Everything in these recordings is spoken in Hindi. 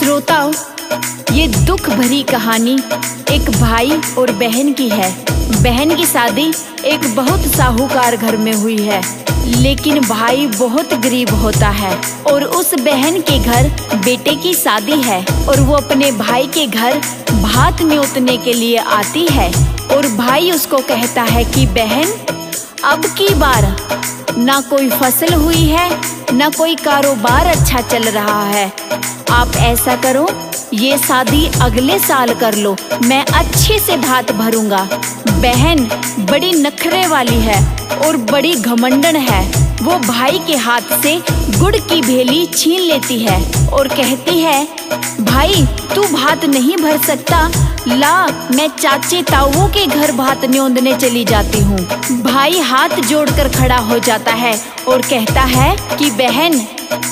श्रोताओं, ये दुख भरी कहानी एक भाई और बहन की है। बहन की शादी एक बहुत साहूकार घर में हुई है, लेकिन भाई बहुत गरीब होता है और उस बहन के घर बेटे की शादी है और वो अपने भाई के घर भात न्योतने के लिए आती है। और भाई उसको कहता है कि बहन, अब की बार ना कोई फसल हुई है, ना कोई कारोबार अच्छा चल रहा है। आप ऐसा करो, ये शादी अगले साल कर लो, मैं अच्छे से भात भरूंगा। बहन बड़ी नखरे वाली है और बड़ी घमंडन है। वो भाई के हाथ से गुड़ की भेली छीन लेती है और कहती है, भाई तू भात नहीं भर सकता, ला मैं चाचे ताऊ के घर भात न्योंदने चली जाती हूँ। भाई हाथ जोड़कर खड़ा हो जाता है और कहता है कि बहन,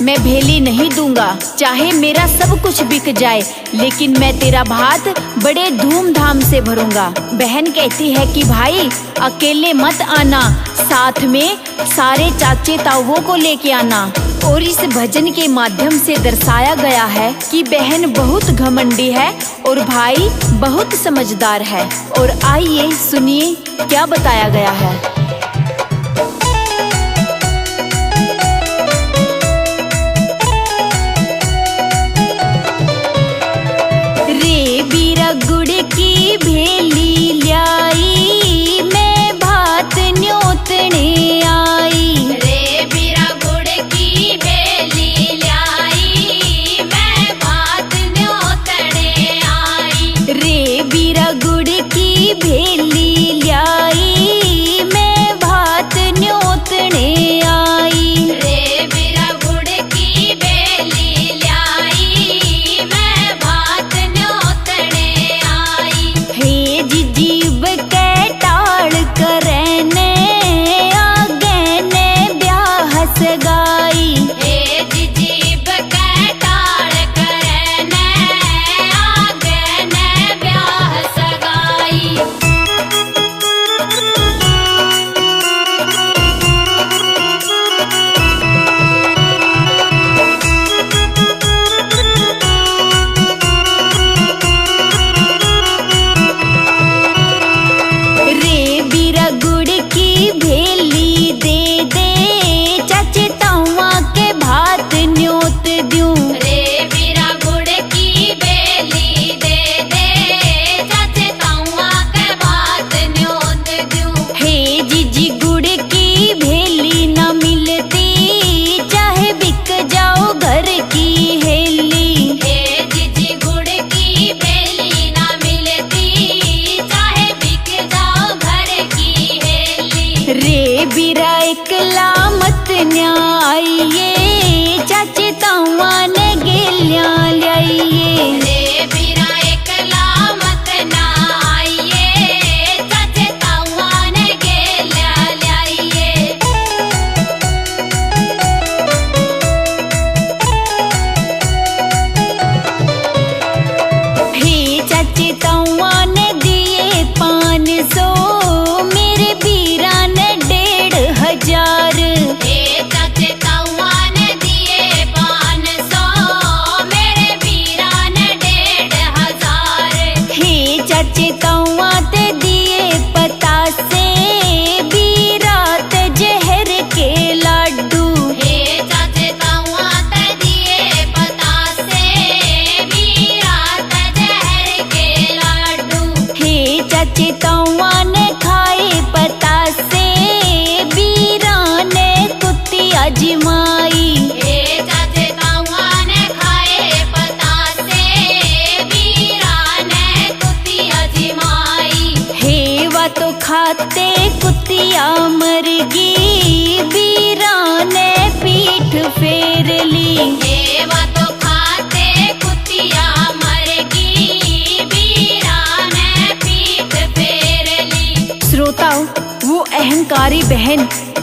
मैं भेली नहीं दूंगा, चाहे मेरा सब कुछ बिक जाए, लेकिन मैं तेरा भात बड़े धूमधाम से भरूंगा। बहन कहती है कि भाई अकेले मत आना, साथ में सारे चाचे ताऊओं को लेके आना। और इस भजन के माध्यम से दर्शाया गया है कि बहन बहुत घमंडी है और भाई बहुत समझदार है। और आइए सुनिए क्या बताया गया है। रे बीरा गुड़ की भेली ल्याई, मैं भात न्योतने आई। रे बीरा गुड़ की भेली ल्याई, मैं भात न्योतने आई। रे बीरा गुड़ की भेली ल्याई, मैं भात न्योतने आई। रे बीरा गुड़ की भेली ल्याई, मैं भात न्योतने आई। हे जीव के टाल करने आगे ने ब्याह सगाई। हे जीव के टाल करने आगे ने ब्याह सगाई। रे बीरा गुड़ की भेली दे दे, चाचे ताऊआ के भात न्योत दूं। रे बीरा गुड़ की भेली दे दे, चाचे ताऊआ के भात न्योत दूं। हे जीजी गुड़ की भेली न मिलती, चाहे बिक जाओ घर की हेली। हे जीजी गुड़ की भेली ना मिलती, चाहे बिक जाओ घर की हेली। रे बीरा एकला मत न्याइए, चाचे ताऊआ ने गेलिया ल्याइए। रे बीरा एकला मत ना आइए, चाचे ताऊआ ने गेल्या ल्याइए। हे चाचे ताऊआ ने दिए 500, मेरे बीरा ने 1,500। हे चाचे ताऊआ ने दिए 500, मेरे बीरा ने 1,500। हे चाचे ताऊआ ते दिए 85, बीरा ते जहर के लाडू। हे चाचे ताऊआ ते दिए 85, बीरा ते जहर के लाडू। हे चाचे ताऊआ ने खाए 85, बीरा ने कुत्ती अजमाई। हे चाचे ताऊआ ने खाए 85, बीरा ने कुत्ती अजमाई। हे वा तो खाते कुत्तिया मर गई, बीरा ने पीठ फेर ली। हे वा तो खाते कुत्तिया मरगी, बीरा ने पीठ फेर ली। श्रोताओं, वो अहंकारी बहन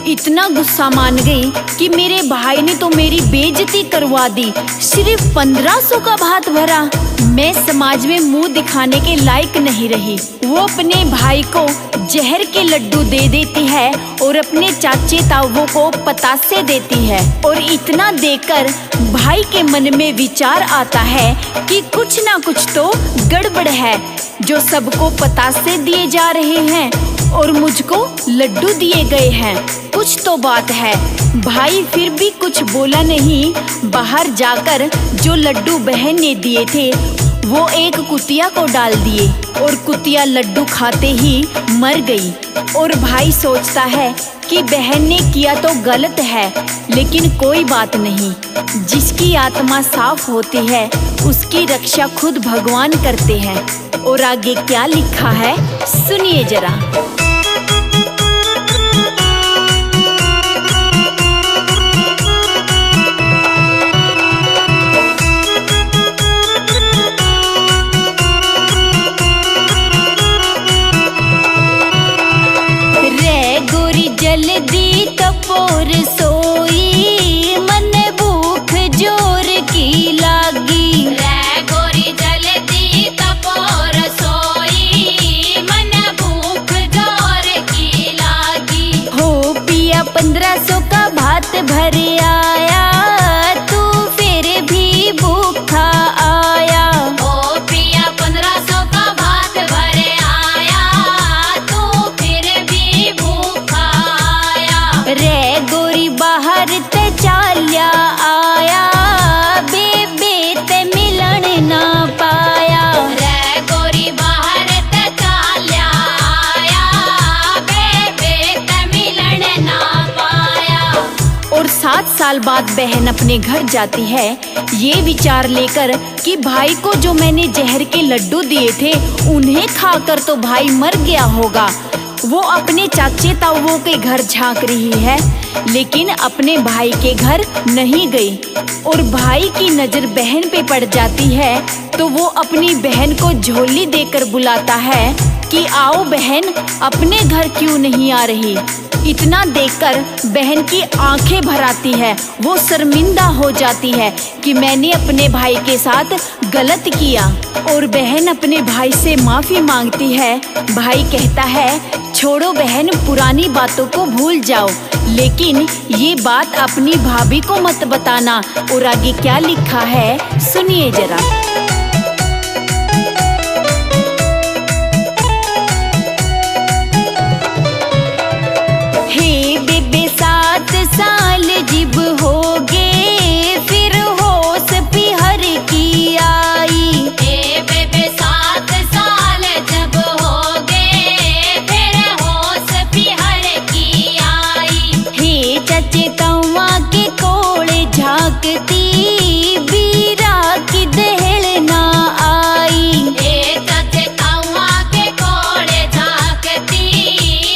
इतना गुस्सा मान गई कि मेरे भाई ने तो मेरी बेइज्जती करवा दी। सिर्फ 1500 का भात भरा। मैं समाज में मुंह दिखाने के लायक नहीं रही। वो अपने भाई को जहर के लड्डू दे देती है और अपने चाचे ताऊओं को पतासे देती है। और इतना देकर भाई के मन में विचार आता है कि कुछ ना कुछ तो गड़बड़ है, जो सबको पतासे दिए जा रहे हैं और मुझको लड्डू दिए गए हैं। कुछ तो बात है। भाई फिर भी कुछ बोला नहीं। बाहर जाकर जो लड्डू बहन ने दिए थे वो एक कुतिया को डाल दिए और कुतिया लड्डू खाते ही मर गई। और भाई सोचता है कि बहन ने किया तो गलत है, लेकिन कोई बात नहीं। जिसकी आत्मा साफ होती है उसकी रक्षा खुद भगवान करते हैं। और आगे क्या लिखा है सुनिए जरा। जल्दी कपोर सोई मन भूख जोर की लागी। रे गोरी जल्दी कपोर सोई मन भूख जोर की लागी। हो पिया 1500 का भात भर आया, तू फिर भी भूखा आया। ओ पिया 1500 का भात भर आया, तू फिर भी भूखा रे गोरी बाहर ते चाल्या आया, बेबे ते मिलन ना पाया। रे गोरी बाहर ते चाल्या आया, बेबे ते मिलन ना पाया। और 7 साल बाद बहन अपने घर जाती है ये विचार लेकर कि भाई को जो मैंने जहर के लड्डू दिए थे उन्हें खाकर तो भाई मर गया होगा। वो अपने चाचे ताऊओं के घर झांक रही है, लेकिन अपने भाई के घर नहीं गई। और भाई की नजर बहन पे पड़ जाती है तो वो अपनी बहन को झोली देकर बुलाता है कि आओ बहन, अपने घर क्यों नहीं आ रही। इतना देखकर बहन की आंखें भर आती है। वो शर्मिंदा हो जाती है कि मैंने अपने भाई के साथ गलत किया। और बहन अपने भाई से माफी मांगती है। भाई कहता है छोड़ो बहन, पुरानी बातों को भूल जाओ, लेकिन ये बात अपनी भाभी को मत बताना। और आगे क्या लिखा है सुनिए जरा। हे बेबे 7 साल जिब हो गे, फिर होश पिहर की आई। हे बेबे 7 साल जब हो गए, फिर होश पिहर की आई। हे चाचे तवा के कोले झांकती, बीरा की दहल ना आई। हे चाचे तावा के कोड़े झांकती,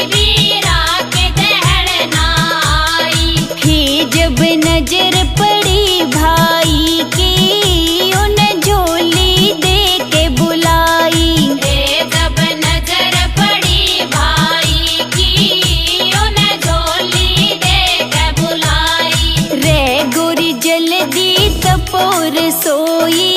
बीरा के दहड़ ना आई। हे जब नजर पड़ी भाई की, उन्हें झोली दे के बुलाई। हे जब नजर पड़ी भाई की, उन्हें झोली दे के बुलाई। रे गोरी जल्दी कपोर सोई